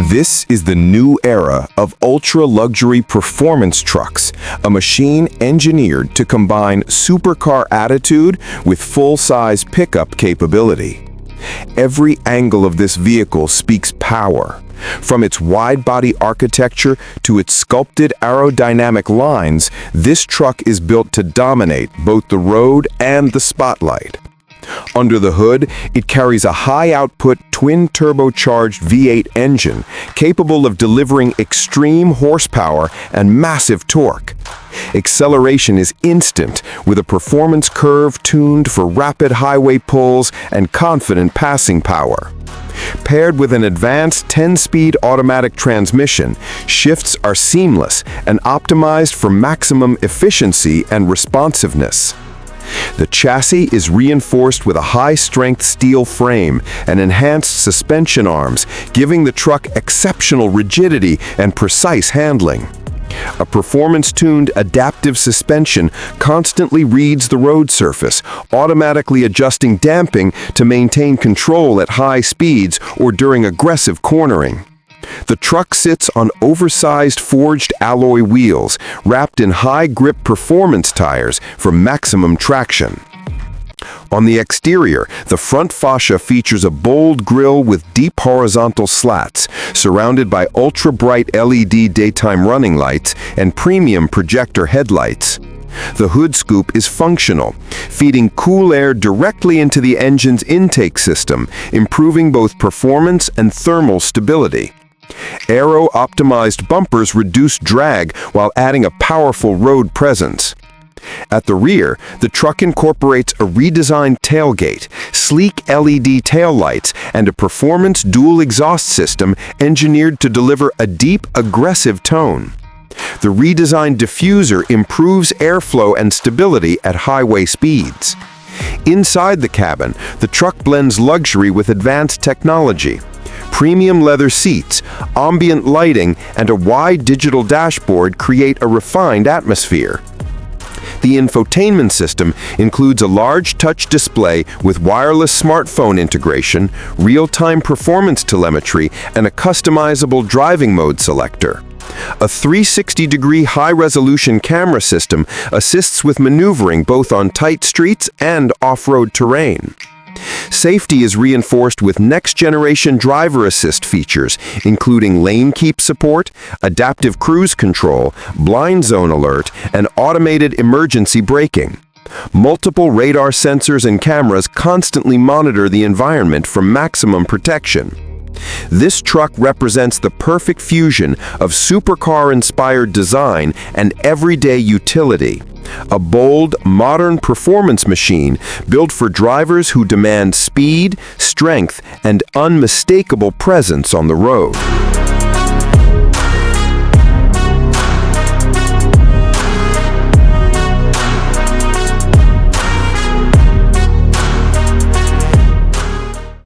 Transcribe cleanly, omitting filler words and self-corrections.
This is the new era of ultra-luxury performance trucks, a machine engineered to combine supercar attitude with full-size pickup capability. Every angle of this vehicle speaks power, from its wide-body architecture to its sculpted aerodynamic lines. This truck is built to dominate both the road and the spotlight. Under the hood, it carries a high-output twin-turbocharged V8 engine capable of delivering extreme horsepower and massive torque. Acceleration is instant, with a performance curve tuned for rapid highway pulls and confident passing power. Paired with an advanced 10-speed automatic transmission, shifts are seamless and optimized for maximum efficiency and responsiveness. The chassis is reinforced with a high-strength steel frame and enhanced suspension arms, giving the truck exceptional rigidity and precise handling. A performance-tuned adaptive suspension constantly reads the road surface, automatically adjusting damping to maintain control at high speeds or during aggressive cornering. The truck sits on oversized forged alloy wheels, wrapped in high-grip performance tires for maximum traction. On the exterior, the front fascia features a bold grille with deep horizontal slats, surrounded by ultra-bright LED daytime running lights and premium projector headlights. The hood scoop is functional, feeding cool air directly into the engine's intake system, improving both performance and thermal stability. Aero-optimized bumpers reduce drag while adding a powerful road presence. At the rear, the truck incorporates a redesigned tailgate, sleek LED taillights, and a performance dual exhaust system engineered to deliver a deep, aggressive tone. The redesigned diffuser improves airflow and stability at highway speeds. Inside the cabin, the truck blends luxury with advanced technology. Premium leather seats, ambient lighting, and a wide digital dashboard create a refined atmosphere. The infotainment system includes a large touch display with wireless smartphone integration, real-time performance telemetry, and a customizable driving mode selector. A 360-degree high-resolution camera system assists with maneuvering both on tight streets and off-road terrain. Safety is reinforced with next-generation driver assist features, including lane keep support, adaptive cruise control, blind zone alert, and automated emergency braking. Multiple radar sensors and cameras constantly monitor the environment for maximum protection. This truck represents the perfect fusion of supercar-inspired design and everyday utility. A bold, modern performance machine built for drivers who demand speed, strength, and unmistakable presence on the road.